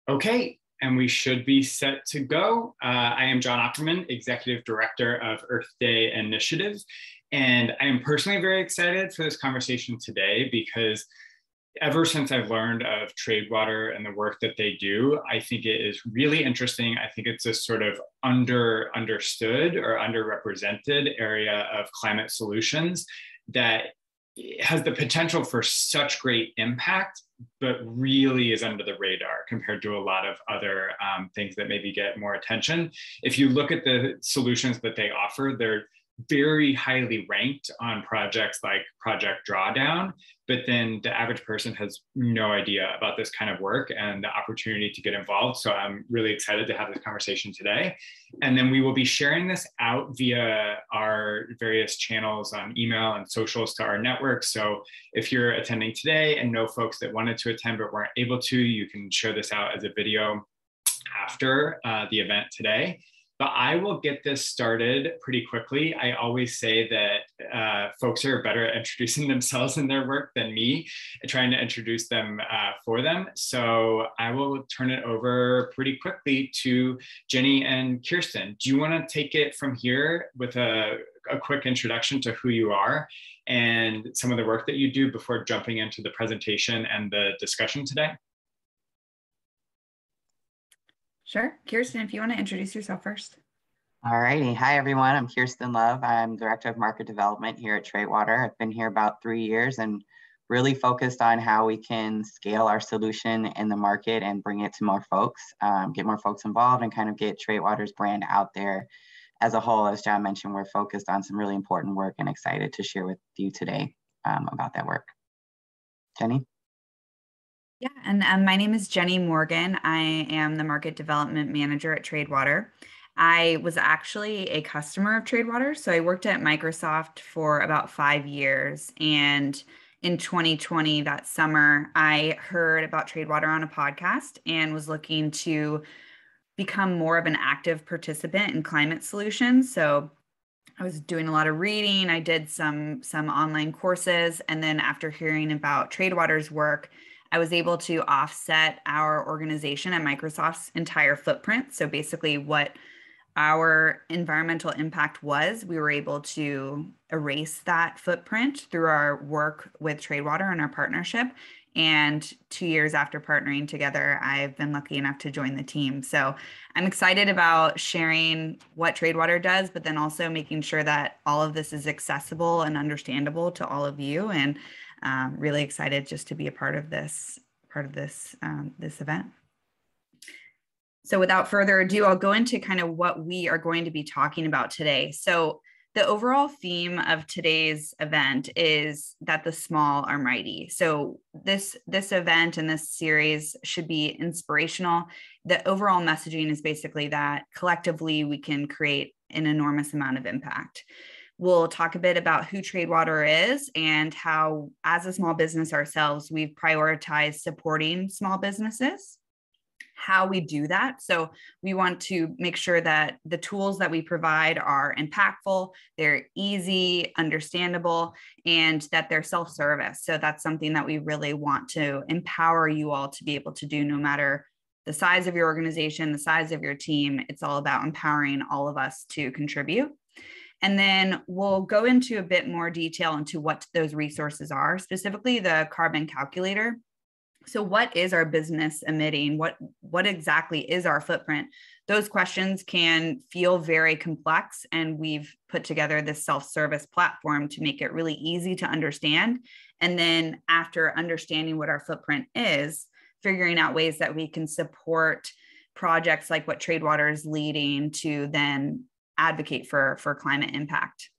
Okay, and we should be set to go. I am John Oppermann, Executive Director of Earth Day Initiatives, and I am personally very excited for this conversation today because ever since I've learned of Tradewater and the work that they do, I think it is really interesting. I think it's a sort of understood or underrepresented area of climate solutions that has the potential for such great impact, but really is under the radar compared to a lot of other things that maybe get more attention. If you look at the solutions that they offer, they're very highly ranked on projects like Project Drawdown, but then the average person has no idea about this kind of work and the opportunity to get involved. So I'm really excited to have this conversation today. And then we will be sharing this out via our various channels on email and socials to our network. So if you're attending today and know folks that wanted to attend but weren't able to, you can share this out as a video after the event today. But I will get this started pretty quickly. I always say that folks are better at introducing themselves and their work than me, trying to introduce them for them. So I will turn it over pretty quickly to Jenny and Kirsten. Do you want to take it from here with a quick introduction to who you are and some of the work that you do before jumping into the presentation and the discussion today? Sure. Kirsten, if you want to introduce yourself first. All righty. Hi, everyone. I'm Kirsten Love. I'm Director of Market Development here at Tradewater. I've been here about 3 years and really focused on how we can scale our solution in the market and bring it to more folks, get more folks involved and kind of get Tradewater's brand out there as a whole. As John mentioned, we're focused on some really important work and excited to share with you today about that work. Jenny? Yeah, and my name is Jenny Morgan. I am the Market Development Manager at Tradewater. I was actually a customer of Tradewater. So I worked at Microsoft for about 5 years. And in 2020, that summer, I heard about Tradewater on a podcast and was looking to become more of an active participant in climate solutions. So I was doing a lot of reading. I did some online courses. And then after hearing about Tradewater's work, I was able to offset our organization and Microsoft's entire footprint. So basically what our environmental impact was, we were able to erase that footprint through our work with Tradewater and our partnership. And 2 years after partnering together, I've been lucky enough to join the team. So I'm excited about sharing what Tradewater does, but then also making sure that all of this is accessible and understandable to all of you. And really excited just to be a part of this event. So without further ado, I'll go into kind of what we are going to be talking about today. So the overall theme of today's event is that the small are mighty. So this event and this series should be inspirational. The overall messaging is basically that collectively we can create an enormous amount of impact. We'll talk a bit about who Tradewater is and how, as a small business ourselves, we've prioritized supporting small businesses, how we do that. So we want to make sure that the tools that we provide are impactful, they're easy, understandable, and that they're self-service. So that's something that we really want to empower you all to be able to do, no matter the size of your organization, the size of your team. It's all about empowering all of us to contribute. And then we'll go into a bit more detail into what those resources are, specifically the carbon calculator. So what is our business emitting? What exactly is our footprint? Those questions can feel very complex, and we've put together this self-service platform to make it really easy to understand. And then after understanding what our footprint is, figuring out ways that we can support projects like what Tradewater is leading to then advocate for climate impact.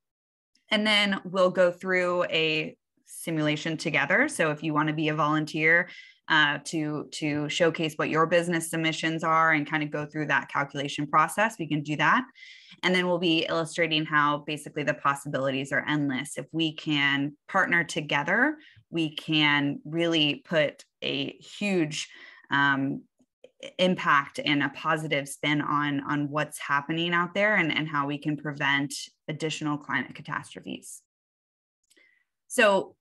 And then we'll go through a simulation together. So if you want to be a volunteer to showcase what your business emissions are and kind of go through that calculation process, we can do that. And then we'll be illustrating how basically the possibilities are endless. If we can partner together, we can really put a huge impact and a positive spin on what's happening out there and how we can prevent additional climate catastrophes. So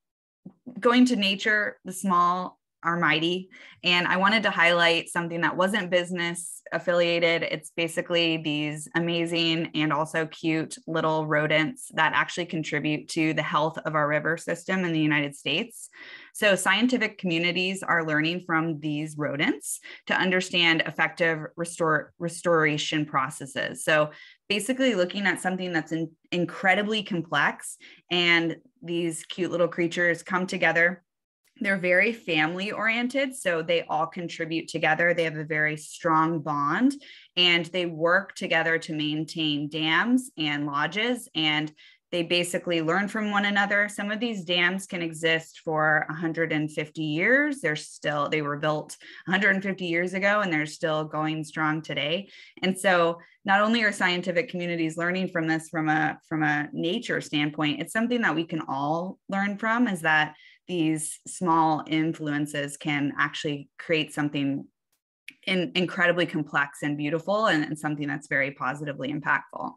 going to nature, the small are mighty. And I wanted to highlight something that wasn't business affiliated. It's basically these amazing and also cute little rodents that actually contribute to the health of our river system in the United States. So scientific communities are learning from these rodents to understand effective restoration processes. So basically looking at something that's incredibly complex, and these cute little creatures come together. They're very family oriented, so they all contribute together. They have a very strong bond, and they work together to maintain dams and lodges, and they basically learn from one another. Some of these dams can exist for 150 years. They were built 150 years ago, and they're still going strong today. And so not only are scientific communities learning from this from a nature standpoint, it's something that we can all learn from, is that these small influences can actually create something incredibly complex and beautiful, and something that's very positively impactful.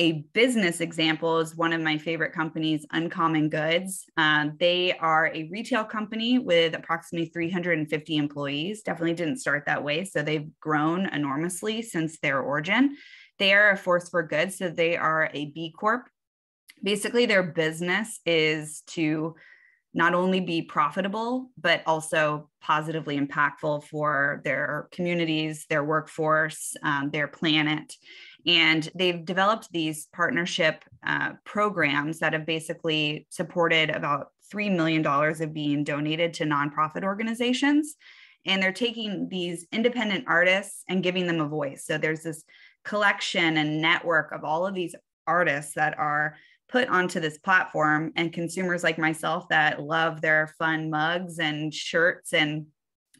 A business example is one of my favorite companies, Uncommon Goods. They are a retail company with approximately 350 employees. Definitely didn't start that way, so they've grown enormously since their origin. They are a force for good, so they are a B Corp. Basically, their business is to not only be profitable, but also positively impactful for their communities, their workforce, their planet. And they've developed these partnership programs that have basically supported about $3 million of being donated to nonprofit organizations. And they're taking these independent artists and giving them a voice. So there's this collection and network of all of these artists that are put onto this platform, and consumers like myself that love their fun mugs and shirts and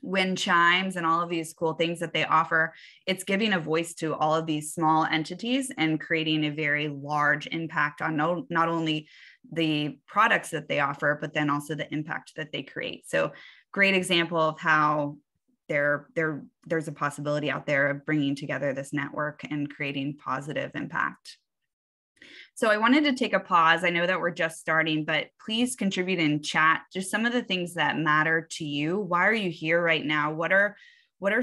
wind chimes and all of these cool things that they offer. It's giving a voice to all of these small entities and creating a very large impact on not only the products that they offer, but then also the impact that they create. So great example of how there's a possibility out there of bringing together this network and creating positive impact. So I wanted to take a pause. I know that we're just starting, but please contribute in chat just some of the things that matter to you. Why are you here right now? What are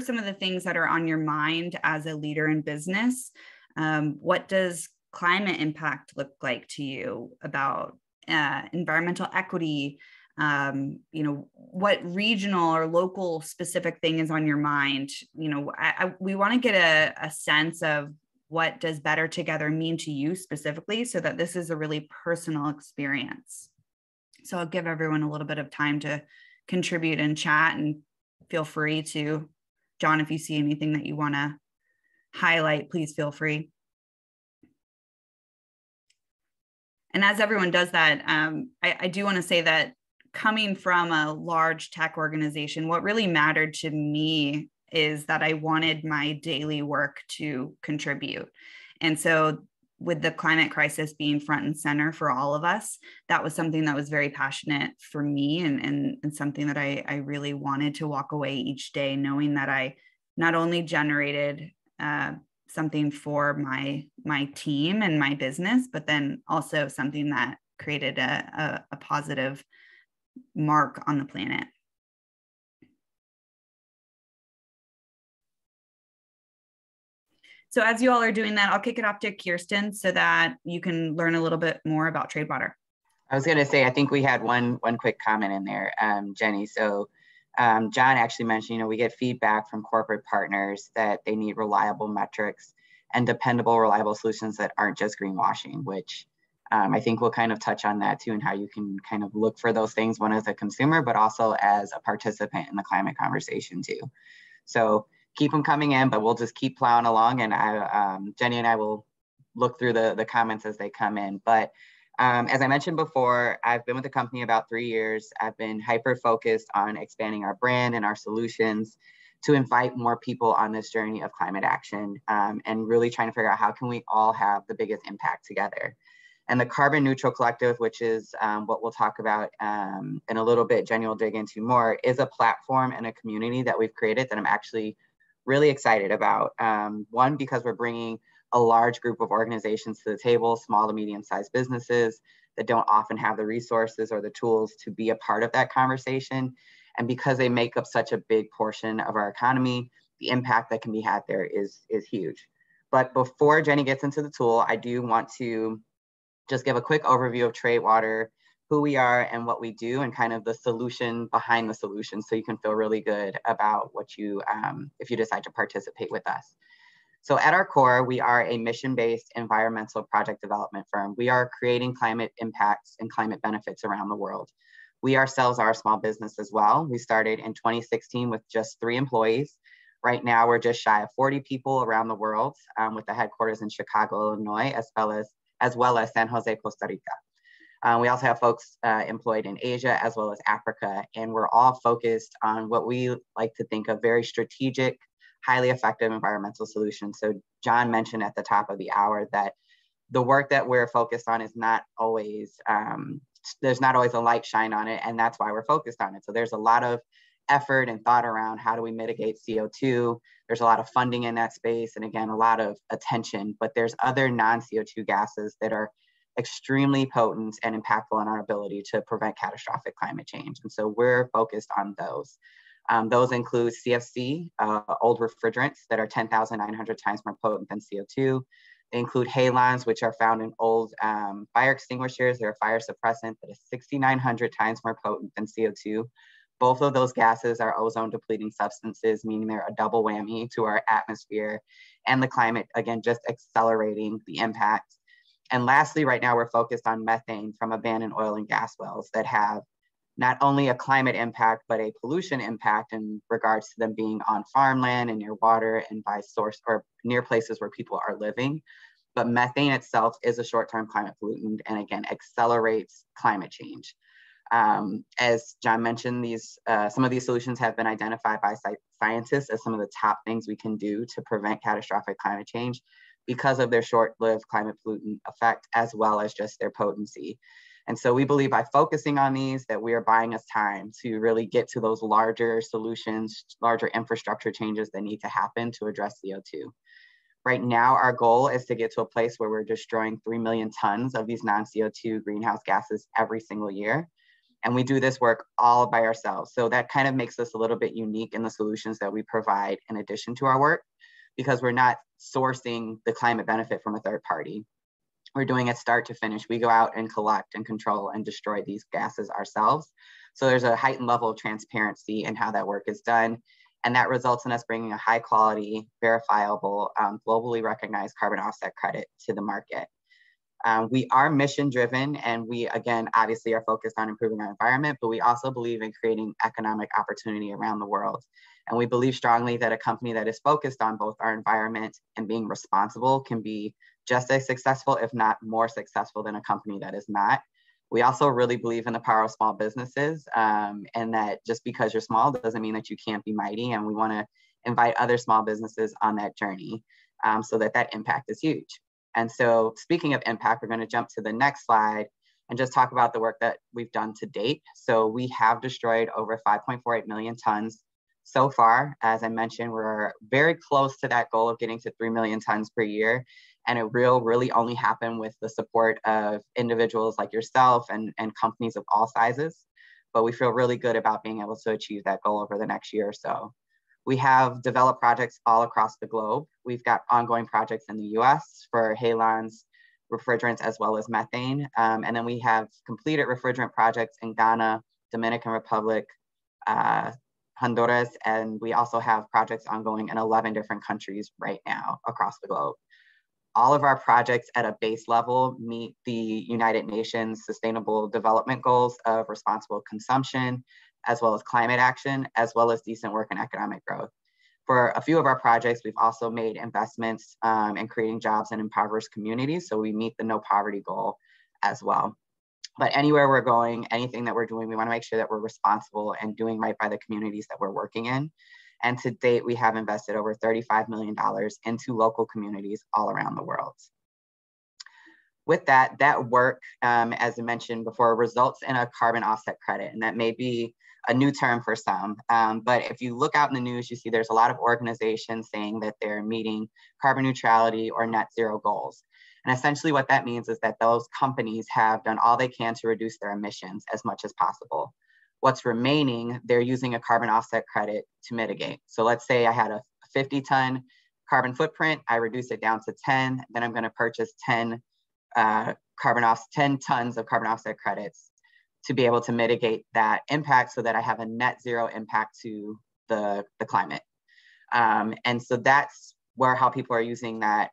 some of the things that are on your mind as a leader in business? What does climate impact look like to you? About environmental equity? What regional or local specific thing is on your mind? We want to get a sense of what does better together mean to you specifically, so that this is a really personal experience. So I'll give everyone a little bit of time to contribute in chat, and feel free to, John, if you see anything that you want to highlight, please feel free. And as everyone does that, I do want to say that coming from a large tech organization, what really mattered to me is that I wanted my daily work to contribute. And so with the climate crisis being front and center for all of us, that was something that was very passionate for me, and something that I really wanted to walk away each day knowing that I not only generated something for my team and my business, but then also something that created a positive mark on the planet. So as you all are doing that, I'll kick it off to Kirsten so that you can learn a little bit more about Tradewater. I was going to say, I think we had one quick comment in there, Jenny. So John actually mentioned, we get feedback from corporate partners that they need reliable metrics and dependable, reliable solutions that aren't just greenwashing, which I think we'll kind of touch on that too, and how you can kind of look for those things, one as a consumer, but also as a participant in the climate conversation too. So keep them coming in, but we'll just keep plowing along, and Jenny and I will look through the comments as they come in. But as I mentioned before, I've been with the company about 3 years. I've been hyper-focused on expanding our brand and our solutions to invite more people on this journey of climate action, and really trying to figure out how can we all have the biggest impact together. And the Carbon Neutral Collective, which is what we'll talk about in a little bit, Jenny will dig into more, is a platform and a community that we've created that I'm actually really excited about. One, because we're bringing a large group of organizations to the table, small to medium-sized businesses that don't often have the resources or the tools to be a part of that conversation. And because they make up such a big portion of our economy, the impact that can be had there is huge. But before Jenny gets into the tool, I do want to just give a quick overview of Tradewater, who we are and what we do, and kind of the solution behind the solution, so you can feel really good about what you, if you decide to participate with us. So at our core, we are a mission-based environmental project development firm. We are creating climate impacts and climate benefits around the world. We ourselves are a small business as well. We started in 2016 with just 3 employees. Right now, we're just shy of 40 people around the world, with the headquarters in Chicago, Illinois, as well as San Jose, Costa Rica. We also have folks employed in Asia as well as Africa, and we're all focused on what we like to think of very strategic, highly effective environmental solutions. So John mentioned at the top of the hour that the work that we're focused on is not always, there's not always a light shine on it, and that's why we're focused on it. So there's a lot of effort and thought around how do we mitigate CO2. There's a lot of funding in that space, and again, a lot of attention, but there's other non-CO2 gases that are extremely potent and impactful in our ability to prevent catastrophic climate change. And so we're focused on those. Those include CFC, old refrigerants that are 10,900 times more potent than CO2. They include halons, which are found in old fire extinguishers. They're a fire suppressant that is 6,900 times more potent than CO2. Both of those gases are ozone depleting substances, meaning they're a double whammy to our atmosphere and the climate, again, just accelerating the impact. And lastly, right now we're focused on methane from abandoned oil and gas wells that have not only a climate impact, but a pollution impact in regards to them being on farmland and near water and by source or near places where people are living. But methane itself is a short-term climate pollutant and again, accelerates climate change. As John mentioned, some of these solutions have been identified by scientists as some of the top things we can do to prevent catastrophic climate change because of their short-lived climate pollutant effect, as well as just their potency. And so we believe by focusing on these that we are buying us time to really get to those larger solutions, larger infrastructure changes that need to happen to address CO2. Right now, our goal is to get to a place where we're destroying 3 million tons of these non-CO2 greenhouse gases every single year. And we do this work all by ourselves. So that kind of makes us a little bit unique in the solutions that we provide in addition to our work, because we're not sourcing the climate benefit from a third party. We're doing it start to finish. We go out and collect and control and destroy these gases ourselves. So there's a heightened level of transparency in how that work is done. And that results in us bringing a high quality, verifiable, globally recognized carbon offset credit to the market. We are mission driven, and we, again, obviously are focused on improving our environment, but we also believe in creating economic opportunity around the world. And we believe strongly that a company that is focused on both our environment and being responsible can be just as successful, if not more successful, than a company that is not. We also really believe in the power of small businesses, and that just because you're small doesn't mean that you can't be mighty. And we want to invite other small businesses on that journey so that that impact is huge. And so speaking of impact, we're going to jump to the next slide and just talk about the work that we've done to date. So we have destroyed over 5.48 million tons so far. As I mentioned, we're very close to that goal of getting to 3 million tons per year. And it will really only happen with the support of individuals like yourself and companies of all sizes. But we feel really good about being able to achieve that goal over the next year or so. We have developed projects all across the globe. We've got ongoing projects in the US for halons, refrigerants, as well as methane. And then we have completed refrigerant projects in Ghana, Dominican Republic, Honduras, and we also have projects ongoing in 11 different countries right now across the globe. All of our projects at a base level meet the United Nations Sustainable Development Goals of responsible consumption, as well as climate action, as well as decent work and economic growth. For a few of our projects, we've also made investments in creating jobs in impoverished communities, so we meet the no poverty goal as well. But anywhere we're going, anything that we're doing, we want to make sure that we're responsible and doing right by the communities that we're working in. And to date, we have invested over $35 million into local communities all around the world. With that work, as I mentioned before, results in a carbon offset credit, and that may be a new term for some. But if you look out in the news, you see there's a lot of organizations saying that they're meeting carbon neutrality or net zero goals. And essentially what that means is that those companies have done all they can to reduce their emissions as much as possible. what's remaining, they're using a carbon offset credit to mitigate. So let's say I had a 50-ton carbon footprint, I reduce it down to 10, then I'm going to purchase 10 tons of carbon offset credits to be able to mitigate that impact so that I have a net zero impact to the climate. And so that's how people are using that,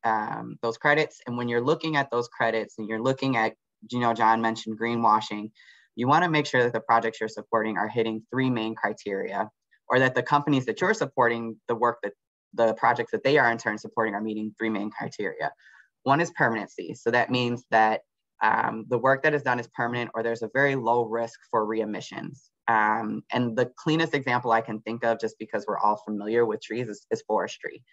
those credits. And when you're looking at those credits and you're looking at, John mentioned greenwashing, you want to make sure that the projects you're supporting are hitting 3 main criteria, or that the companies that you're supporting, the projects that they are in turn supporting, are meeting 3 main criteria. One is permanency. So that means that the work that is done is permanent, or there's a very low risk for re-emissions. And the cleanest example I can think of, just because we're all familiar with trees, is forestry.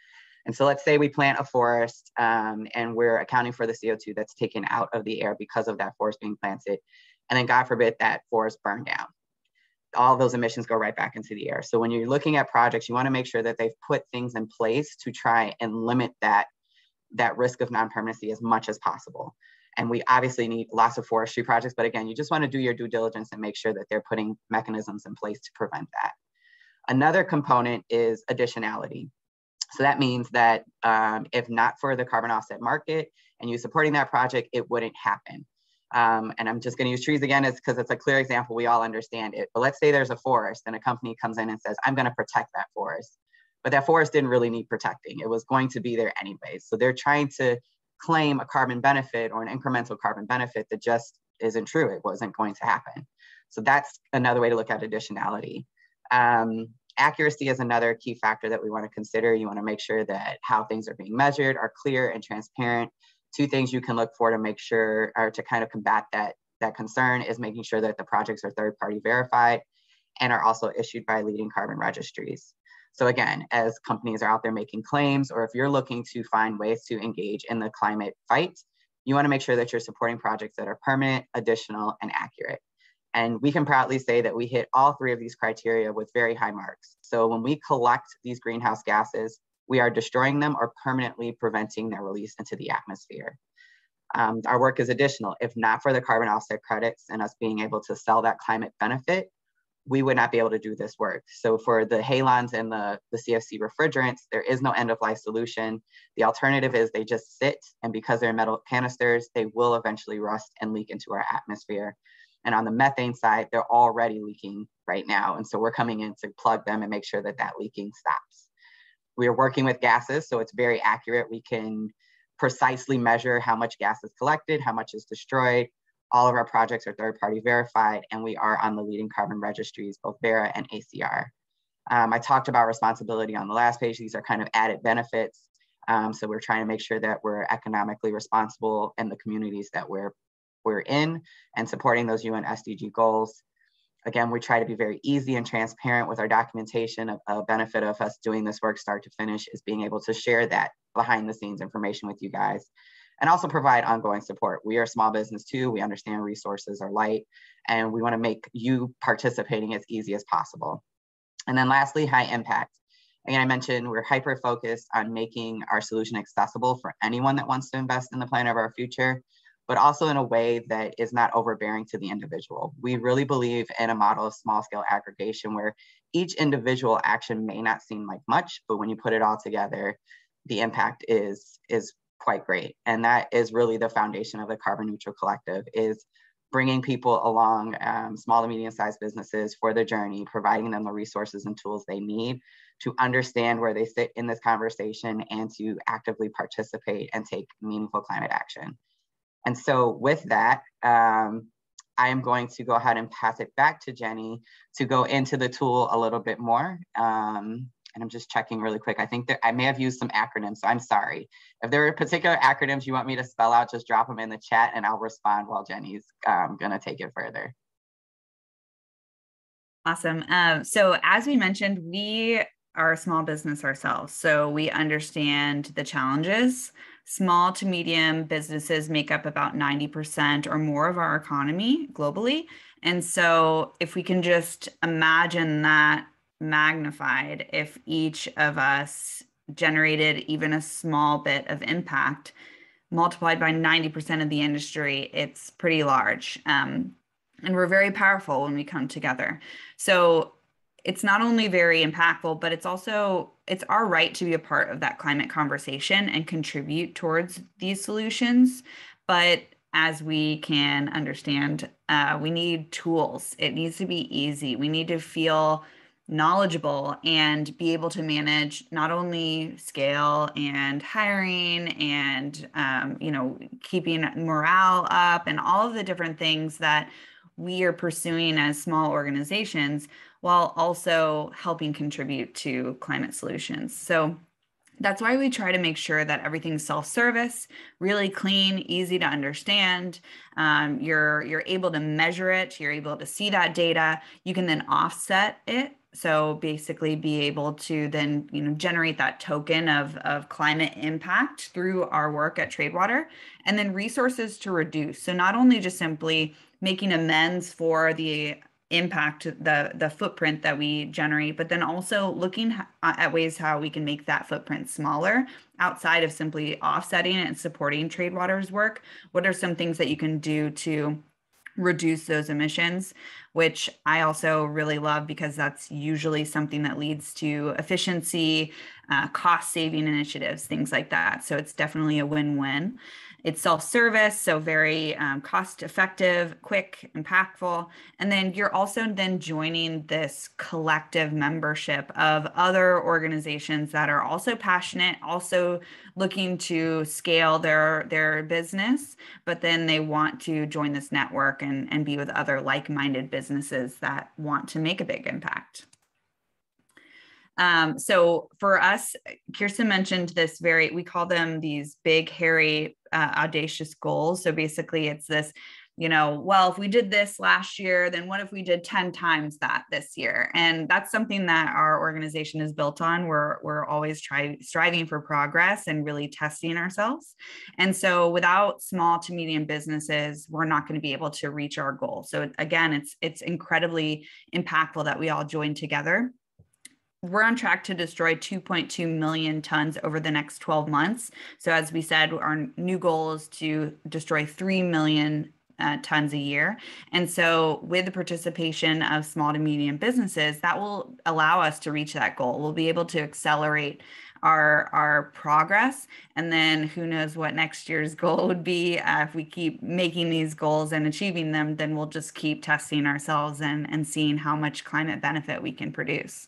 And so let's say we plant a forest and we're accounting for the CO2 that's taken out of the air because of that forest being planted. And then God forbid that forest burned down. All those emissions go right back into the air. So when you're looking at projects, you want to make sure that they've put things in place to try and limit that risk of non-permanency as much as possible. And we obviously need lots of forestry projects, but again, you just want to do your due diligence and make sure that they're putting mechanisms in place to prevent that. Another component is additionality. So that means that if not for the carbon offset market and you supporting that project, it wouldn't happen. And I'm just going to use trees again because it's a clear example. We all understand it. But let's say there's a forest and a company comes in and says, I'm going to protect that forest. But that forest didn't really need protecting. It was going to be there anyways. So they're trying to claim a carbon benefit or an incremental carbon benefit that just isn't true. It wasn't going to happen. So that's another way to look at additionality. Accuracy is another key factor that we want to consider. You want to make sure that how things are being measured are clear and transparent. 2 things you can look for to make sure, or to kind of combat that concern, is making sure that the projects are third-party verified and are also issued by leading carbon registries. So again, as companies are out there making claims, or if you're looking to find ways to engage in the climate fight, you want to make sure that you're supporting projects that are permanent, additional, and accurate. And we can proudly say that we hit all 3 of these criteria with very high marks. So when we collect these greenhouse gases, we are destroying them or permanently preventing their release into the atmosphere. Our work is additional. If not for the carbon offset credits and us being able to sell that climate benefit, we would not be able to do this work. So for the halons and the CFC refrigerants, there is no end-of-life solution. The alternative is they just sit, and because they're metal canisters, they will eventually rust and leak into our atmosphere. And on the methane side, they're already leaking right now. And so we're coming in to plug them and make sure that that leaking stops. We are working with gases, so it's very accurate. We can precisely measure how much gas is collected, how much is destroyed. All of our projects are third-party verified, and we are on the leading carbon registries, both Verra and ACR. I talked about responsibility on the last page. These are kind of added benefits. So we're trying to make sure that we're economically responsible in the communities that we're in and supporting those UN SDG goals. Again, we try to be very easy and transparent with our documentation. A benefit of us doing this work start to finish is being able to share that behind the scenes information with you guys, and also provide ongoing support. We are a small business too. We understand resources are light, and we want to make you participating as easy as possible. And then lastly, high impact. Again, I mentioned we're hyper-focused on making our solution accessible for anyone that wants to invest in the planet of our future, but also in a way that is not overbearing to the individual. We really believe in a model of small-scale aggregation where each individual action may not seem like much, but when you put it all together, the impact is quite great. And that is really the foundation of the Carbon Neutral Collective, is bringing people along, small to medium-sized businesses, for the journey, providing them the resources and tools they need to understand where they sit in this conversation and to actively participate and take meaningful climate action. And so with that, I am going to go ahead and pass it back to Jenny to go into the tool a little bit more. And I'm just checking really quick. I think that I may have used some acronyms, so I'm sorry. If there are particular acronyms you want me to spell out, just drop them in the chat and I'll respond while Jenny's gonna take it further. Awesome. So as we mentioned, we are a small business ourselves, so we understand the challenges. Small to medium businesses make up about 90% or more of our economy globally. And so if we can just imagine that magnified, if each of us generated even a small bit of impact, multiplied by 90% of the industry, it's pretty large. And we're very powerful when we come together. So it's not only very impactful, but it's our right to be a part of that climate conversation and contribute towards these solutions. But as we can understand, we need tools. It needs to be easy. We need to feel knowledgeable and be able to manage not only scale and hiring and keeping morale up and all of the different things that we are pursuing as small organizations, while also helping contribute to climate solutions. So that's why we try to make sure that everything's self-service, really clean, easy to understand. You're able to measure it. You're able to see that data. You can then offset it. So basically be able to then generate that token of climate impact through our work at Tradewater, and then resources to reduce. So not only just simply making amends for the impact, the footprint that we generate, but then also looking at ways how we can make that footprint smaller outside of simply offsetting it and supporting Tradewater's work. What are some things that you can do to reduce those emissions, which I also really love because that's usually something that leads to efficiency, cost saving initiatives, things like that. So it's definitely a win-win. It's self-service, so very cost effective, quick, impactful. And then you're also then joining this collective membership of other organizations that are also passionate, also looking to scale their business, but then they want to join this network and be with other like-minded businesses that want to make a big impact. So for us, Kirsten mentioned this we call them these big, hairy, audacious goals. So basically it's this, well, if we did this last year, then what if we did 10 times that this year? And that's something that our organization is built on. We're always striving for progress and really testing ourselves. And so without small to medium businesses, we're not going to be able to reach our goal. So again, it's incredibly impactful that we all join together. We're on track to destroy 2.2 million tons over the next 12 months. So as we said, our new goal is to destroy 3 million tons a year. And so with the participation of small to medium businesses, that will allow us to reach that goal. We'll be able to accelerate our progress. And then who knows what next year's goal would be. If we keep making these goals and achieving them, then we'll just keep testing ourselves and seeing how much climate benefit we can produce.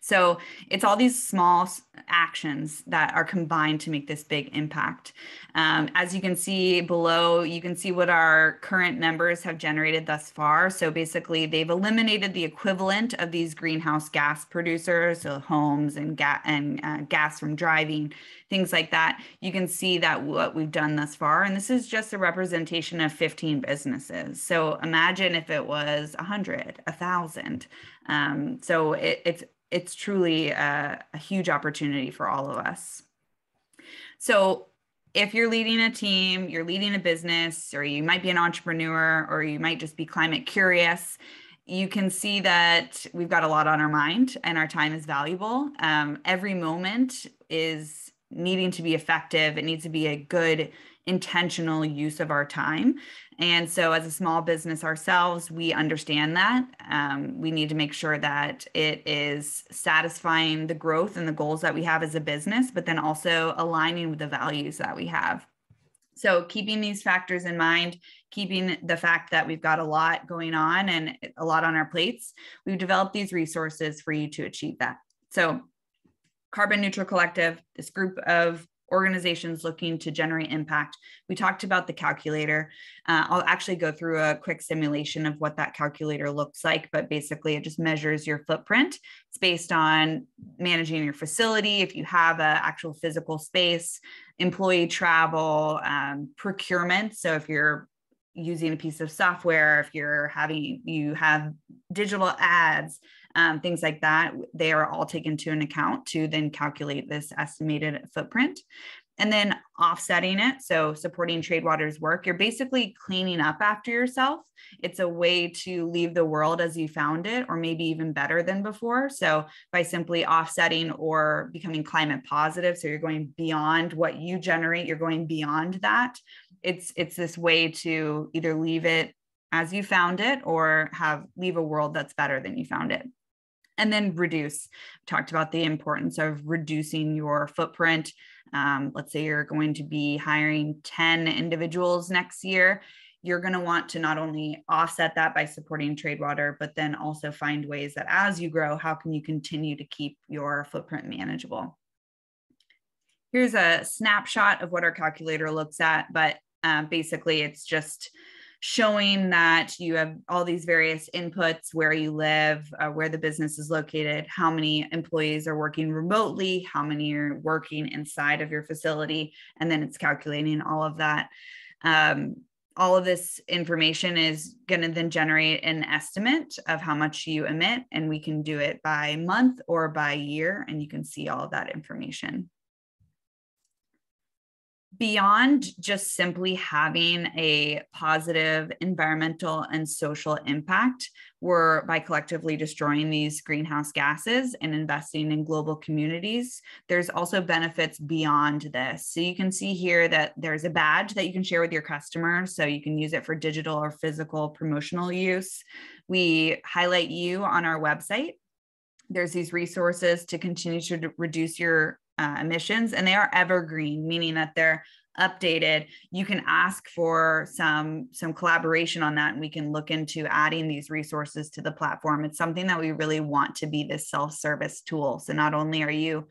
So it's all these small actions that are combined to make this big impact. As you can see below, you can see what our current members have generated thus far. So basically, they've eliminated the equivalent of these greenhouse gas producers, so homes and gas from driving, things like that. You can see that what we've done thus far, and this is just a representation of 15 businesses. So imagine if it was 100, 1,000. So it's truly a huge opportunity for all of us. So if you're leading a team, you're leading a business, or you might be an entrepreneur, or you might just be climate curious, you can see that we've got a lot on our mind and our time is valuable. Every moment is needing to be effective. It needs to be a good, intentional use of our time. And so as a small business ourselves, we understand that. We need to make sure that it is satisfying the growth and the goals that we have as a business, but then also aligning with the values that we have. So keeping these factors in mind, keeping the fact that we've got a lot going on and a lot on our plates, we've developed these resources for you to achieve that. So Carbon Neutral Collective, this group of organizations looking to generate impact. We talked about the calculator. I'll actually go through a quick simulation of what that calculator looks like, but basically it just measures your footprint. It's based on managing your facility, if you have an actual physical space, employee travel, procurement. So if you're using a piece of software, if you have digital ads, things like that, they are all taken into an account to then calculate this estimated footprint. And then offsetting it, so supporting Tradewater's work, you're basically cleaning up after yourself. It's a way to leave the world as you found it, or maybe even better than before. So by simply offsetting or becoming climate positive, so you're going beyond what you generate, you're going beyond that. It's this way to either leave it as you found it or leave a world that's better than you found it. And then reduce. We talked about the importance of reducing your footprint. Let's say you're going to be hiring 10 individuals next year. You're going to want to not only offset that by supporting Tradewater, but then also find ways that as you grow, how can you continue to keep your footprint manageable? Here's a snapshot of what our calculator looks at, but basically it's just showing that you have all these various inputs, where you live, where the business is located, how many employees are working remotely, how many are working inside of your facility, and then it's calculating all of that. All of this information is going to then generate an estimate of how much you emit, and we can do it by month or by year, and you can see all of that information. Beyond just simply having a positive environmental and social impact, by collectively destroying these greenhouse gases and investing in global communities, there's also benefits beyond this. So you can see here that there's a badge that you can share with your customers, so you can use it for digital or physical promotional use. We highlight you on our website. There's these resources to continue to reduce your emissions, and they are evergreen, meaning that they're updated. You can ask for some collaboration on that, and we can look into adding these resources to the platform. It's something that we really want to be this self-service tool. So not only are you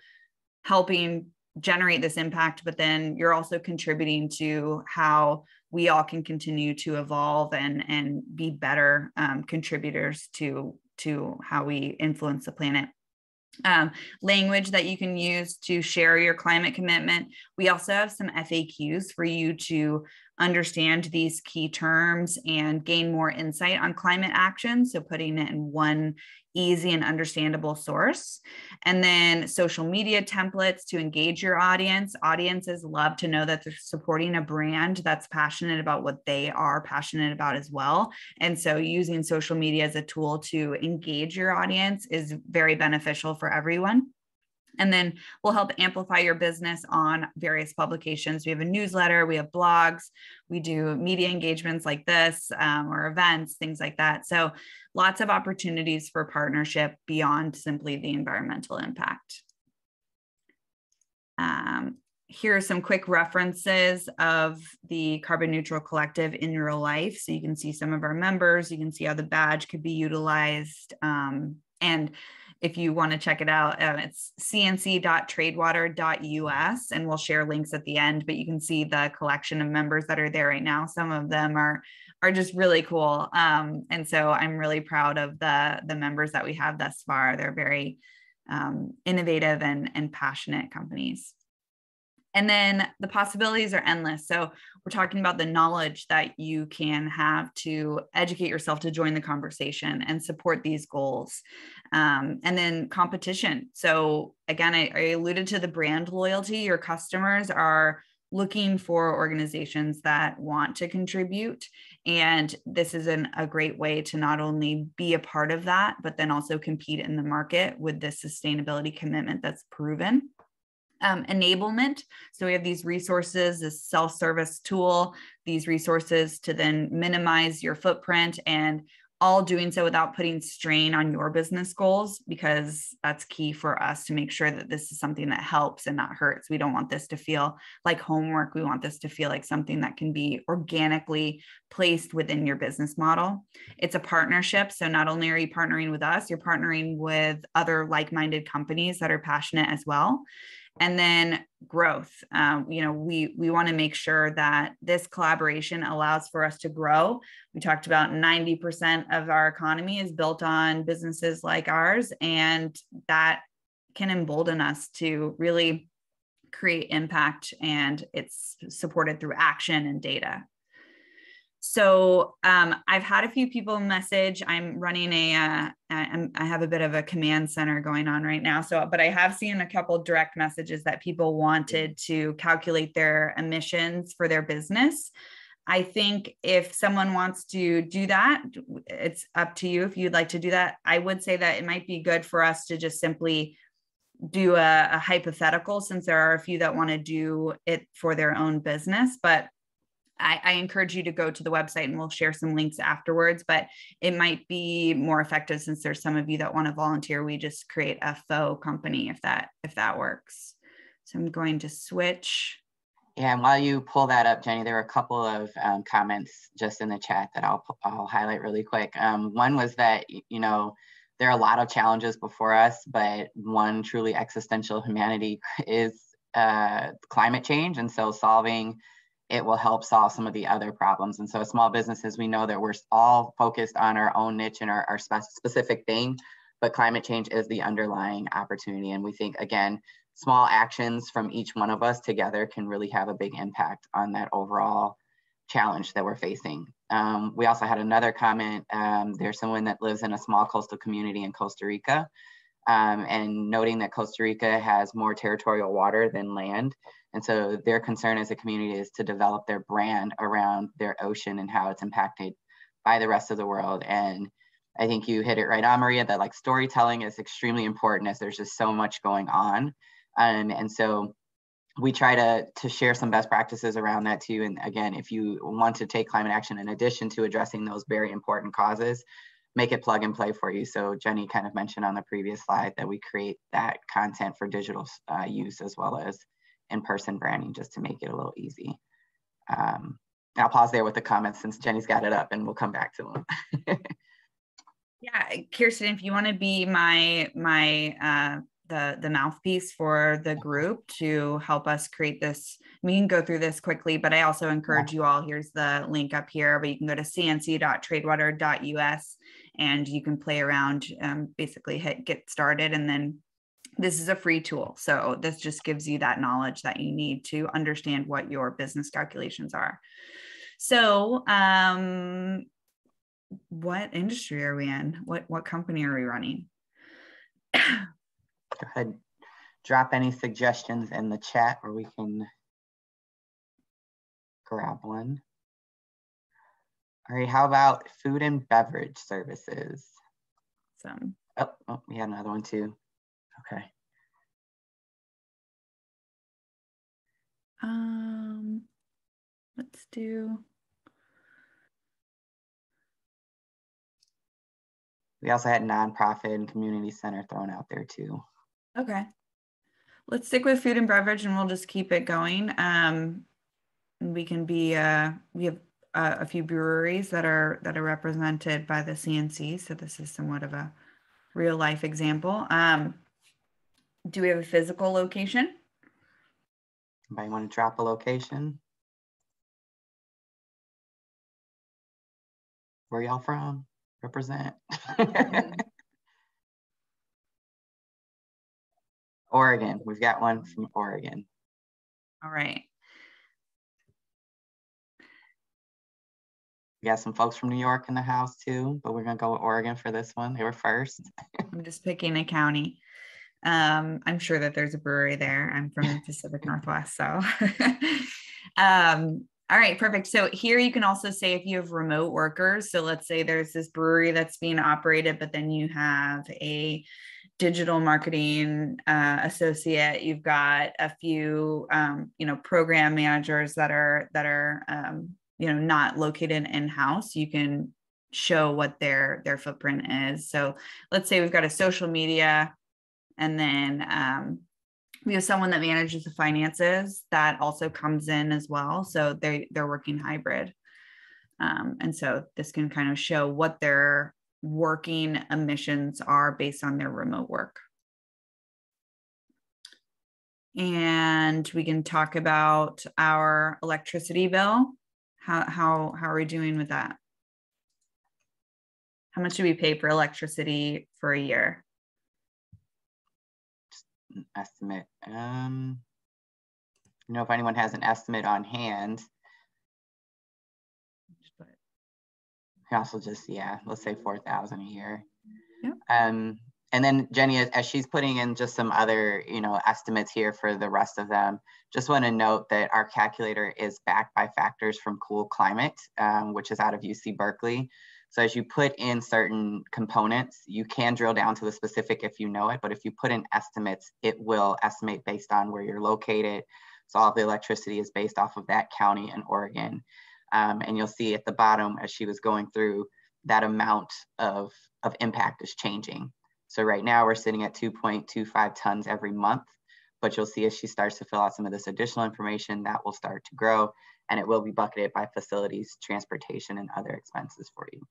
helping generate this impact, but then you're also contributing to how we all can continue to evolve and be better contributors to how we influence the planet. Language that you can use to share your climate commitment. We also have some FAQs for you to understand these key terms and gain more insight on climate action. So putting it in one easy and understandable source. And then social media templates to engage your audience. Audiences love to know that they're supporting a brand that's passionate about what they are passionate about as well. And so using social media as a tool to engage your audience is very beneficial for everyone. And then we'll help amplify your business on various publications. We have a newsletter, we have blogs, we do media engagements like this, or events, things like that. So lots of opportunities for partnership beyond simply the environmental impact. Here are some quick references of the Carbon Neutral Collective in real life. So you can see some of our members, you can see how the badge could be utilized. And if you want to check it out, it's cnc.tradewater.us, and we'll share links at the end, but you can see the collection of members that are there right now. Some of them are just really cool. And so I'm really proud of the members that we have thus far. They're very innovative and passionate companies. And then the possibilities are endless. So we're talking about the knowledge that you can have to educate yourself to join the conversation and support these goals. And then competition. So again, I alluded to the brand loyalty. Your customers are looking for organizations that want to contribute. And this is a great way to not only be a part of that, but then also compete in the market with this sustainability commitment that's proven. Enablement. So we have these resources, this self-service tool, these resources to then minimize your footprint, and all doing so without putting strain on your business goals, because that's key for us to make sure that this is something that helps and not hurts. We don't want this to feel like homework. We want this to feel like something that can be organically placed within your business model. It's a partnership. So not only are you partnering with us, you're partnering with other like-minded companies that are passionate as well. And then growth. We want to make sure that this collaboration allows for us to grow. We talked about 90% of our economy is built on businesses like ours, and that can embolden us to really create impact, and it's supported through action and data. So I've had a few people message. I'm running I have a bit of a command center going on right now. But I have seen a couple direct messages that people wanted to calculate their emissions for their business. I think if someone wants to do that, it's up to you if you'd like to do that. I would say that it might be good for us to just simply do a hypothetical, since there are a few that want to do it for their own business. But I encourage you to go to the website, and we'll share some links afterwards, but it might be more effective since there's some of you that want to volunteer. We just create a faux company if that works. So I'm going to switch. Yeah, and while you pull that up, Jenny, there were a couple of comments just in the chat that I'll highlight really quick. One was that, you know, there are a lot of challenges before us, but one truly existential humanity is climate change. And so solving it will help solve some of the other problems. And so as small businesses, we know that we're all focused on our own niche and our specific thing, but climate change is the underlying opportunity. And we think, again, small actions from each one of us together can really have a big impact on that overall challenge that we're facing. We also had another comment. There's someone that lives in a small coastal community in Costa Rica, and noting that Costa Rica has more territorial water than land. And so their concern as a community is to develop their brand around their ocean and how it's impacted by the rest of the world. And I think you hit it right on, Maria, that like storytelling is extremely important as there's just so much going on. And so we try to share some best practices around that too. And again, if you want to take climate action in addition to addressing those very important causes, make it plug and play for you. So Jenny kind of mentioned on the previous slide that we create that content for digital use as well as in-person branding, just to make it a little easy. I'll pause there with the comments since Jenny's got it up, and we'll come back to them. Yeah, Kirsten, if you want to be the mouthpiece for the group to help us create this, we can go through this quickly, but I also encourage you all, here's the link up here, but you can go to cnc.tradewater.us and you can play around, basically hit get started. And then this is a free tool. So this just gives you that knowledge that you need to understand what your business calculations are. So what industry are we in? What company are we running? Go ahead, drop any suggestions in the chat or we can grab one. All right, how about food and beverage services? Awesome. Oh, we had another one too. Okay. Let's do. We also had nonprofit and community center thrown out there too. Okay. Let's stick with food and beverage and we'll just keep it going. We can be, we have a few breweries that are represented by the CNC. So this is somewhat of a real life example. Do we have a physical location? Anybody want to drop a location? Where y'all from? Represent. Oregon. We've got one from Oregon. All right. We got some folks from New York in the house too, but we're gonna go with Oregon for this one. They were first. I'm just picking a county. I'm sure that there's a brewery there. I'm from the Pacific Northwest, so. All right, perfect. So here you can also say if you have remote workers. So let's say there's this brewery that's being operated, but then you have a digital marketing associate. You've got a few, program managers that are not located in-house. You can show what their footprint is. So let's say we've got a social media, and then we have someone that manages the finances that also comes in as well. So they're working hybrid. And so this can kind of show what their working emissions are based on their remote work. And we can talk about our electricity bill. How are we doing with that? How much do we pay for electricity for a year? Estimate. If anyone has an estimate on hand. Also just, let's say 4,000 a year. Yep. And then Jenny, as she's putting in just some other, estimates here for the rest of them, just want to note that our calculator is backed by factors from Cool Climate, which is out of UC Berkeley. So as you put in certain components, you can drill down to the specific if you know it, but if you put in estimates, it will estimate based on where you're located. So all of the electricity is based off of that county in Oregon. And you'll see at the bottom as she was going through, that amount of impact is changing. So right now we're sitting at 2.25 tons every month, but you'll see as she starts to fill out some of this additional information, that will start to grow, and it will be bucketed by facilities, transportation, and other expenses for you.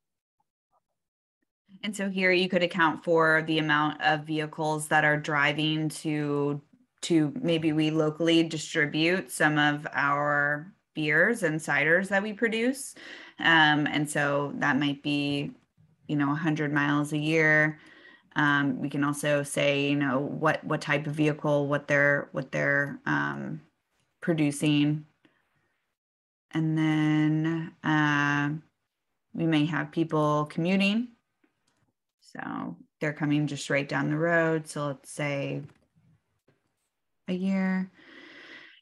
And so here you could account for the amount of vehicles that are driving to maybe we locally distribute some of our beers and ciders that we produce. And so that might be, 100 miles a year. We can also say, what type of vehicle, what they're producing. And then we may have people commuting. So they're coming just right down the road. So let's say a year.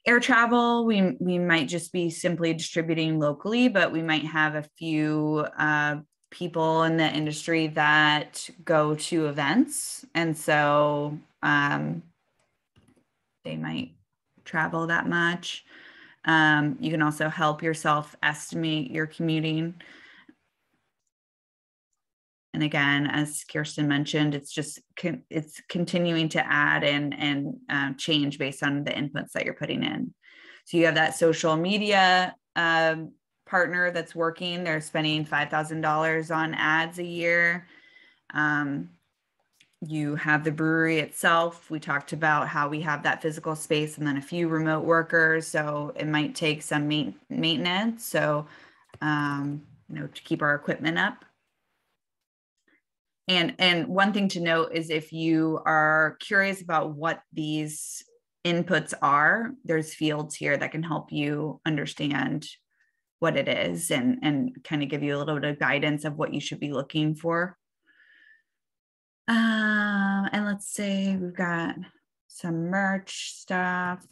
Air travel, we might just be simply distributing locally, but we might have a few people in the industry that go to events. And so they might travel that much. You can also help yourself estimate your commuting. And again, as Kirsten mentioned, it's continuing to add and change based on the inputs that you're putting in. So you have that social media partner that's working. They're spending $5,000 on ads a year. You have the brewery itself. We talked about how we have that physical space and then a few remote workers. So it might take some maintenance. So, to keep our equipment up. And one thing to note is if you are curious about what these inputs are, there's fields here that can help you understand what it is and kind of give you a little bit of guidance of what you should be looking for. And let's say we've got some merch stuff.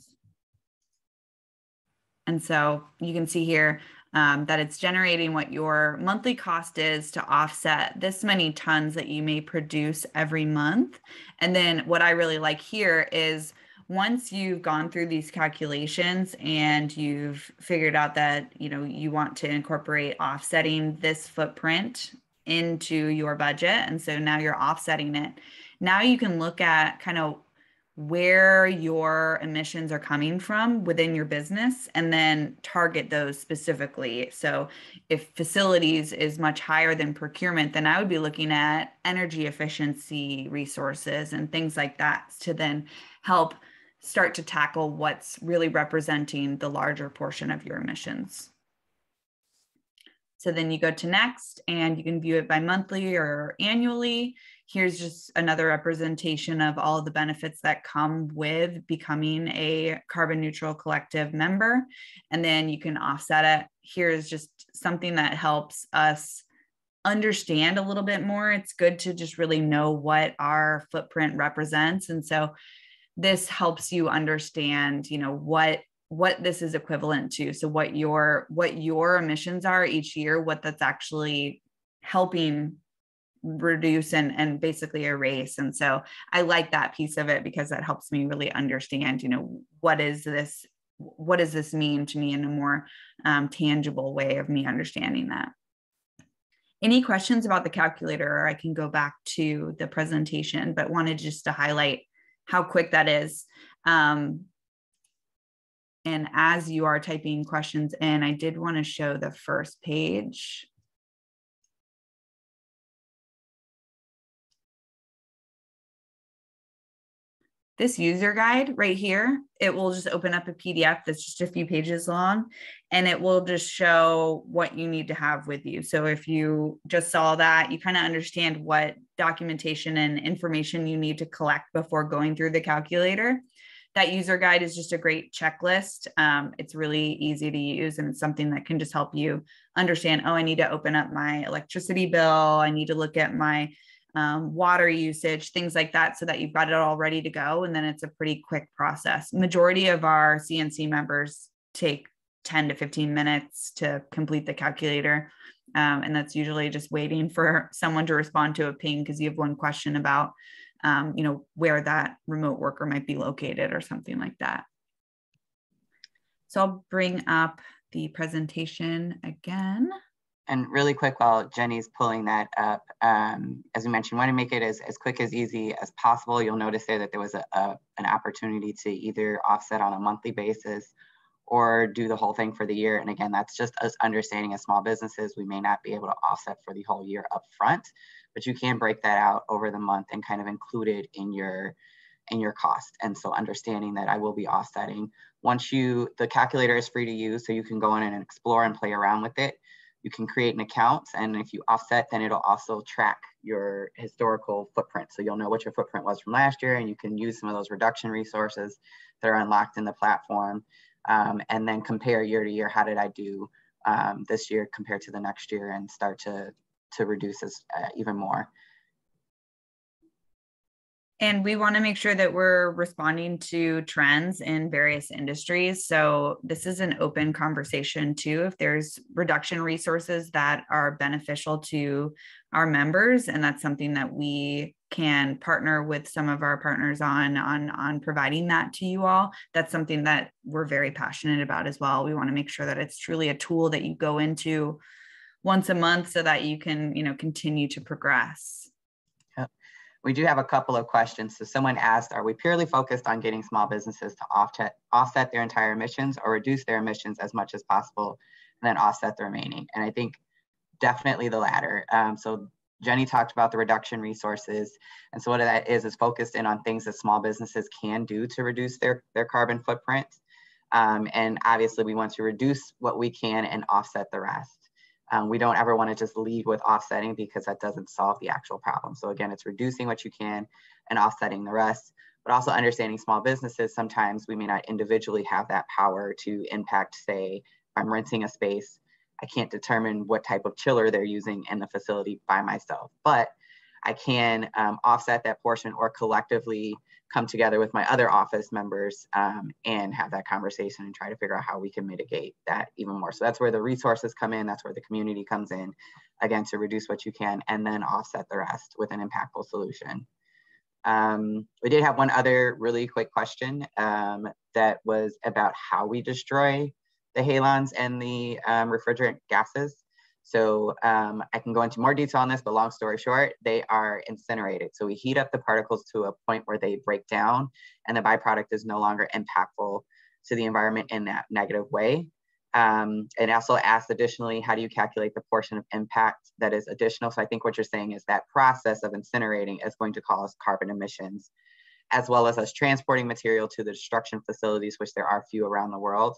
And so you can see here that it's generating what your monthly cost is to offset this many tons that you may produce every month. And then what I really like here is once you've gone through these calculations and you've figured out that, you want to incorporate offsetting this footprint into your budget. And so now you're offsetting it. Now you can look at kind of where your emissions are coming from within your business and then target those specifically. So if facilities is much higher than procurement, then I would be looking at energy efficiency resources and things like that to then help start to tackle what's really representing the larger portion of your emissions. So then you go to next and you can view it by monthly or annually. Here's just another representation of all of the benefits that come with becoming a carbon neutral collective member. And then you can offset it. Here's just something that helps us understand a little bit more. It's good to just really know what our footprint represents. And so this helps you understand, what this is equivalent to. So what your emissions are each year, what that's actually helping reduce and basically erase. And so I like that piece of it because that helps me really understand, what does this mean to me in a more tangible way of me understanding that. Any questions about the calculator, or I can go back to the presentation, but wanted just to highlight how quick that is. And as you are typing questions in, I did want to show the first page. This user guide right here, it will just open up a PDF that's just a few pages long, and it will just show what you need to have with you. So if you just saw that, you kind of understand what documentation and information you need to collect before going through the calculator. That user guide is just a great checklist. It's really easy to use, and it's something that can just help you understand, I need to open up my electricity bill. I need to look at my water usage, things like that, so that you've got it all ready to go. And then it's a pretty quick process. Majority of our CNC members take 10 to 15 minutes to complete the calculator. And that's usually just waiting for someone to respond to a ping because you have one question about, where that remote worker might be located or something like that. So I'll bring up the presentation again. And really quick, while Jenny's pulling that up, as we mentioned, want to make it as quick as easy as possible. You'll notice there that there was an opportunity to either offset on a monthly basis or do the whole thing for the year. And again, that's just us understanding as small businesses, we may not be able to offset for the whole year up front, but you can break that out over the month and kind of include it in your cost. And so understanding that I will be offsetting. The calculator is free to use, so you can go in and explore and play around with it. You can create an account, and if you offset, then it'll also track your historical footprint. So you'll know what your footprint was from last year, and you can use some of those reduction resources that are unlocked in the platform, and then compare year to year. How did I do this year compared to the next year, and start to reduce this even more. And we want to make sure that we're responding to trends in various industries. So this is an open conversation too. If there's reduction resources that are beneficial to our members, and that's something that we can partner with some of our partners on providing that to you all, that's something that we're very passionate about as well. We want to make sure that it's truly a tool that you go into once a month so that you can, continue to progress. We do have a couple of questions. So someone asked, are we purely focused on getting small businesses to offset their entire emissions or reduce their emissions as much as possible and then offset the remaining? And I think definitely the latter. So Jenny talked about the reduction resources. And so what that is focused in on things that small businesses can do to reduce their carbon footprint. And obviously we want to reduce what we can and offset the rest. We don't ever want to just lead with offsetting because that doesn't solve the actual problem. So again, it's reducing what you can and offsetting the rest, but also understanding small businesses. Sometimes we may not individually have that power to impact, say, if I'm renting a space, I can't determine what type of chiller they're using in the facility by myself, but I can offset that portion or collectively come together with my other office members and have that conversation and try to figure out how we can mitigate that even more. So that's where the resources come in. That's where the community comes in, again, to reduce what you can and then offset the rest with an impactful solution. We did have one other really quick question that was about how we destroy the halons and the refrigerant gases. So I can go into more detail on this, but long story short, they are incinerated. So we heat up the particles to a point where they break down and the byproduct is no longer impactful to the environment in that negative way. And also asked additionally, how do you calculate the portion of impact that is additional? So I think what you're saying is that process of incinerating is going to cause carbon emissions, as well as us transporting material to the destruction facilities, which there are few around the world.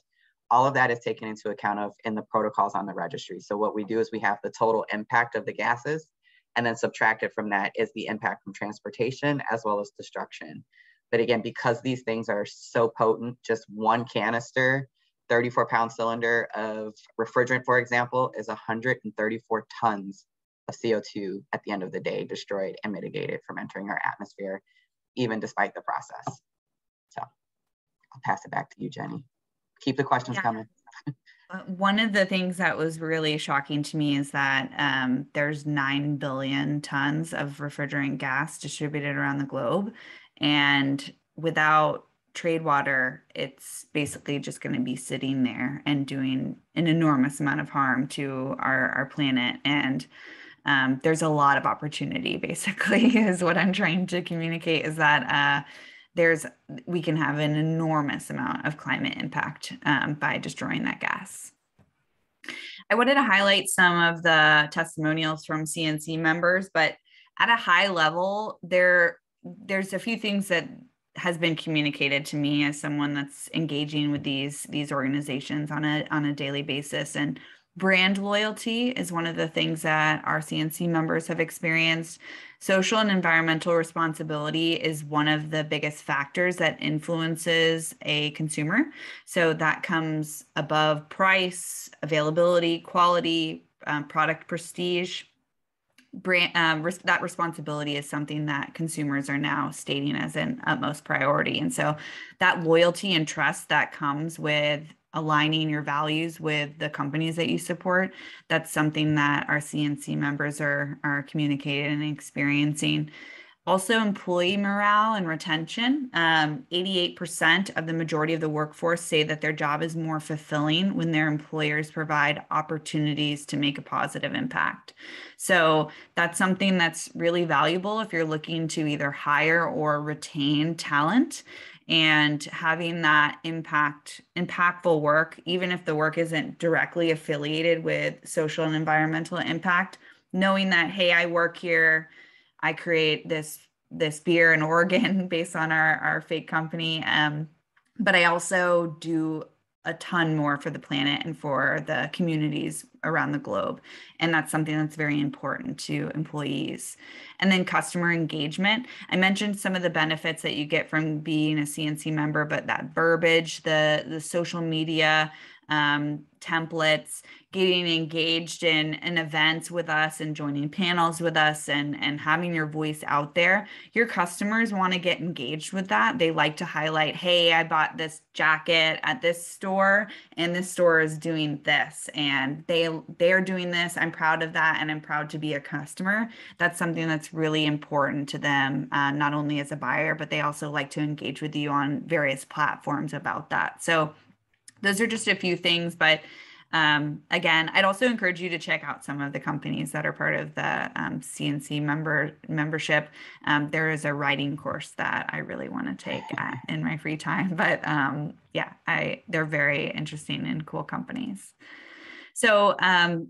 All of that is taken into account in the protocols on the registry. So what we do is we have the total impact of the gases, and then subtracted from that is the impact from transportation as well as destruction. But again, because these things are so potent, just one canister, 34-pound cylinder of refrigerant, for example, is 134 tons of CO2 at the end of the day, destroyed and mitigated from entering our atmosphere, even despite the process. So I'll pass it back to you, Jenny. Keep the questions coming. One of the things that was really shocking to me is that there's 9 billion tons of refrigerant gas distributed around the globe. And without Tradewater, it's basically just going to be sitting there and doing an enormous amount of harm to our planet. And there's a lot of opportunity, basically, is what I'm trying to communicate, is that we can have an enormous amount of climate impact by destroying that gas. I wanted to highlight some of the testimonials from CNC members, but at a high level, there's a few things that has been communicated to me as someone that's engaging with these organizations on a daily basis. And brand loyalty is one of the things that our CNC members have experienced. Social and environmental responsibility is one of the biggest factors that influences a consumer. So that comes above price, availability, quality, product prestige. That responsibility is something that consumers are now stating as an utmost priority. And so that loyalty and trust that comes with aligning your values with the companies that you support, that's something that our CNC members are communicating and experiencing. Also, employee morale and retention. 88% of the majority of the workforce say that their job is more fulfilling when their employers provide opportunities to make a positive impact. So that's something that's really valuable if you're looking to either hire or retain talent. And having that impactful work, even if the work isn't directly affiliated with social and environmental impact, knowing that, hey, I work here, I create this beer in Oregon based on our fake company. But I also do a ton more for the planet and for the communities around the globe. And that's something that's very important to employees. And then customer engagement. I mentioned some of the benefits that you get from being a CNC member, but that verbiage, the social media templates, getting engaged in events with us and joining panels with us and having your voice out there. Your customers want to get engaged with that. They like to highlight, hey, I bought this jacket at this store and this store is doing this and they're doing this. I'm proud of that and I'm proud to be a customer. That's something that's really important to them, not only as a buyer, but they also like to engage with you on various platforms about that. So those are just a few things, but again, I'd also encourage you to check out some of the companies that are part of the CNC membership. There is a writing course that I really want to take in my free time, but yeah, they're very interesting and cool companies. So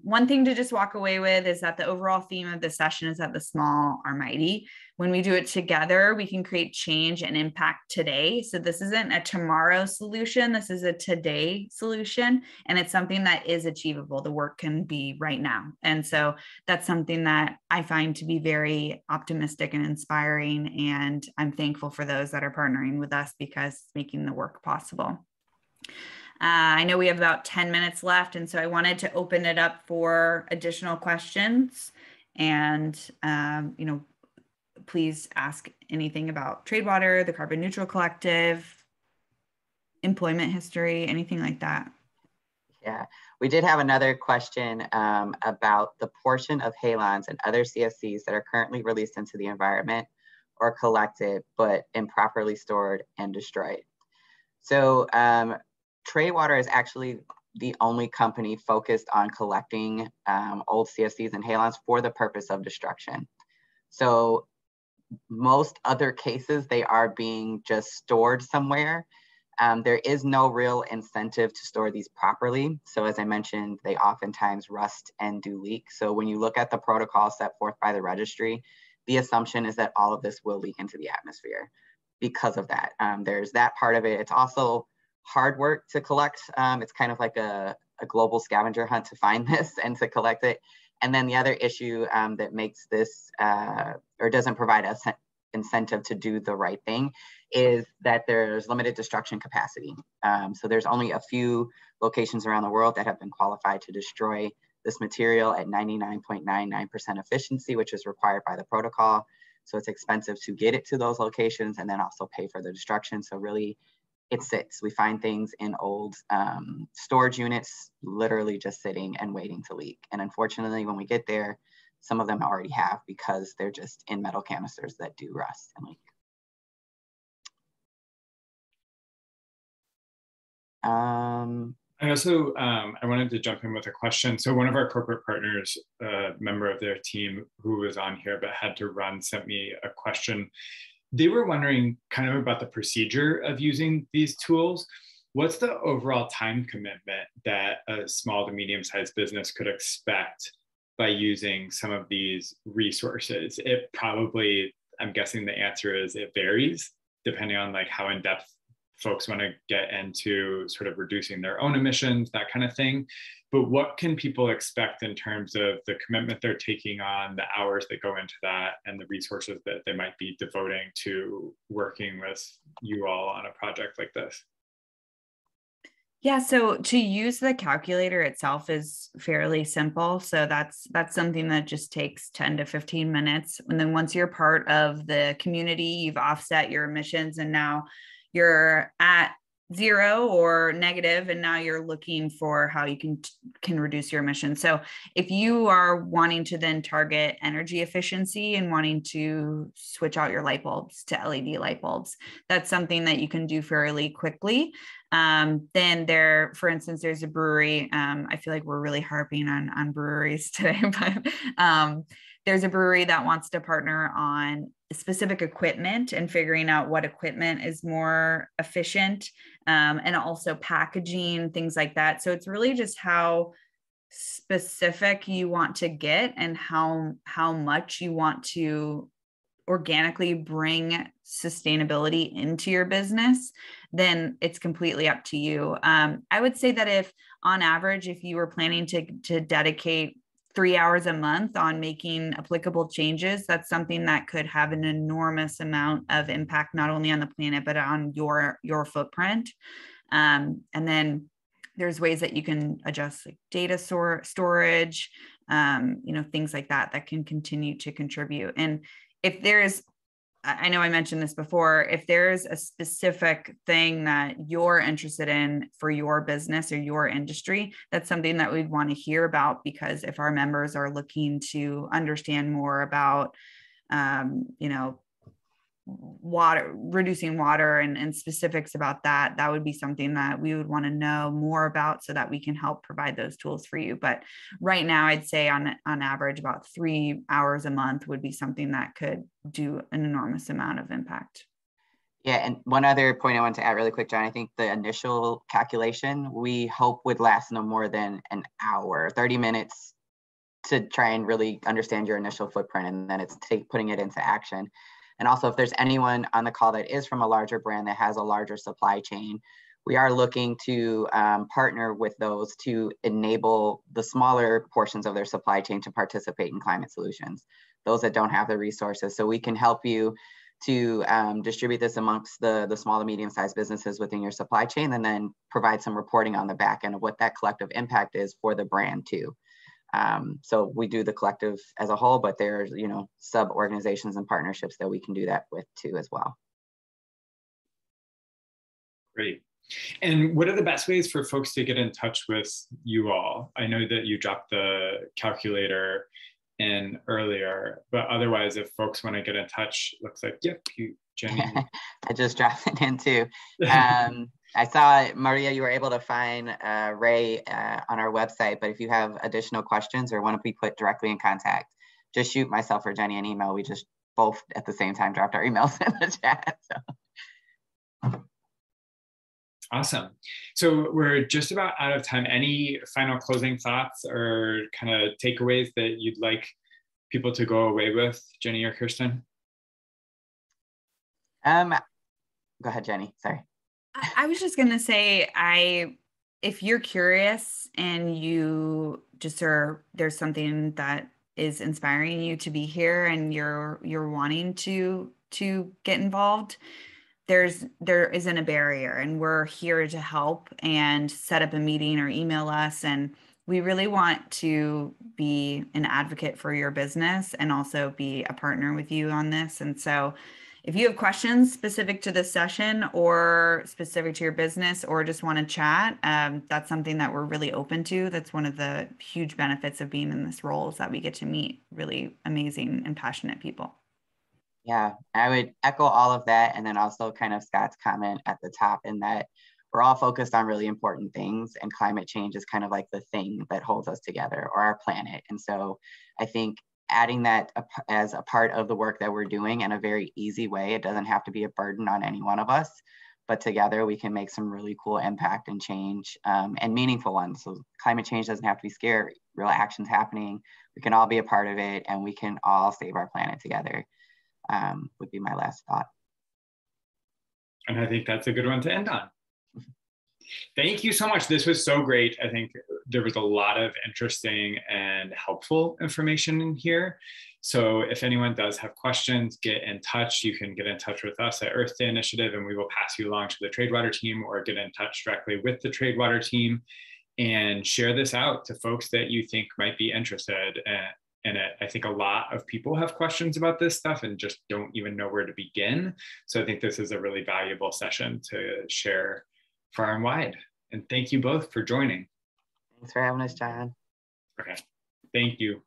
one thing to just walk away with is that the overall theme of this session is that the small are mighty. When we do it together, we can create change and impact today. So this isn't a tomorrow solution. This is a today solution. And it's something that is achievable. The work can be right now. And so that's something that I find to be very optimistic and inspiring. And I'm thankful for those that are partnering with us because it's making the work possible. I know we have about 10 minutes left, and so I wanted to open it up for additional questions. And, please ask anything about Tradewater, the Carbon Neutral Collective, employment history, anything like that. Yeah, we did have another question about the portion of halons and other CFCs that are currently released into the environment or collected, but improperly stored and destroyed. So Tradewater is actually the only company focused on collecting old CFCs and halons for the purpose of destruction. So most other cases, they are being just stored somewhere. There is no real incentive to store these properly. So as I mentioned, they oftentimes rust and do leak. So when you look at the protocol set forth by the registry, the assumption is that all of this will leak into the atmosphere because of that. There's that part of it. It's also hard work to collect. It's kind of like a global scavenger hunt to find this and to collect it. And then the other issue that makes this or doesn't provide us incentive to do the right thing is that there's limited destruction capacity. So there's only a few locations around the world that have been qualified to destroy this material at 99.99% efficiency, which is required by the protocol. So it's expensive to get it to those locations and then also pay for the destruction. So really, it sits. We find things in old storage units, literally just sitting and waiting to leak. And unfortunately, when we get there, some of them already have because they're just in metal canisters that do rust and leak. I also, I wanted to jump in with a question. So one of our corporate partners, a member of their team who was on here but had to run, sent me a question. They were wondering kind of about the procedure of using these tools. What's the overall time commitment that a small to medium-sized business could expect by using some of these resources? It probably, I'm guessing the answer is it varies depending on like how in-depth folks want to get into sort of reducing their own emissions, that kind of thing. But what can people expect in terms of the commitment they're taking on, the hours that go into that, and the resources that they might be devoting to working with you all on a project like this? Yeah, so to use the calculator itself is fairly simple. So that's something that just takes 10 to 15 minutes. And then once you're part of the community, you've offset your emissions and now you're at zero or negative, and now you're looking for how you can reduce your emissions. So if you are wanting to then target energy efficiency and wanting to switch out your light bulbs to LED light bulbs, that's something that you can do fairly quickly. Then for instance, there's a brewery. I feel like we're really harping on breweries today, but there's a brewery that wants to partner on specific equipment and figuring out what equipment is more efficient, and also packaging, things like that. So it's really just how specific you want to get and how much you want to organically bring sustainability into your business, then it's completely up to you. I would say that if on average, if you were planning to dedicate 3 hours a month on making applicable changes, that's something that could have an enormous amount of impact, not only on the planet, but on your footprint. And then there's ways that you can adjust like data storage, things like that can continue to contribute. And if there's, I know I mentioned this before, if there's a specific thing that you're interested in for your business or your industry, that's something that we'd want to hear about, because if our members are looking to understand more about, reducing water and specifics about that would be something that we would want to know more about so that we can help provide those tools for you. But right now, I'd say on average, about 3 hours a month would be something that could do an enormous amount of impact. Yeah, and one other point I want to add really quick, John, I think the initial calculation we hope would last no more than an hour, 30 minutes to try and really understand your initial footprint, and then it's putting it into action. And also, if there's anyone on the call that is from a larger brand that has a larger supply chain, we are looking to partner with those to enable the smaller portions of their supply chain to participate in climate solutions, those that don't have the resources. So we can help you to distribute this amongst the small to medium-sized businesses within your supply chain, and then provide some reporting on the back end of what that collective impact is for the brand too. So we do the collective as a whole, but there's, sub organizations and partnerships that we can do that with too as well. Great. And what are the best ways for folks to get in touch with you all? I know that you dropped the calculator in earlier, but otherwise, if folks want to get in touch, looks like, yep, Jenny. I just dropped it in too. I saw, Maria, you were able to find Ray on our website, but if you have additional questions or want to be put directly in contact, just shoot myself or Jenny an email. We just both at the same time dropped our emails in the chat. So. Awesome. So we're just about out of time. Any final closing thoughts or kind of takeaways that you'd like people to go away with, Jenny or Kirsten? Go ahead, Jenny. Sorry. I was just going to say, if you're curious and you just there's something that is inspiring you to be here and you're wanting to get involved, there isn't a barrier, and we're here to help and set up a meeting or email us. And we really want to be an advocate for your business and also be a partner with you on this. And so if you have questions specific to this session or specific to your business, or just want to chat, that's something that we're really open to. That's one of the huge benefits of being in this role, is that we get to meet really amazing and passionate people. Yeah, I would echo all of that. And then also kind of Scott's comment at the top, in that we're all focused on really important things, and climate change is kind of like the thing that holds us together, or our planet. And so I think adding that as a part of the work that we're doing in a very easy way, it doesn't have to be a burden on any one of us, but together we can make some really cool impact and change, and meaningful ones. So climate change doesn't have to be scary, real action's happening. We can all be a part of it, and we can all save our planet together, would be my last thought. And I think that's a good one to end on. Thank you so much. This was so great. I think there was a lot of interesting and helpful information in here. So if anyone does have questions, get in touch. You can get in touch with us at Earth Day Initiative, and we will pass you along to the Tradewater team, or get in touch directly with the Tradewater team and share this out to folks that you think might be interested in it. I think a lot of people have questions about this stuff and just don't even know where to begin. So I think this is a really valuable session to share far and wide. And thank you both for joining. Thanks for having us, John. Okay, thank you.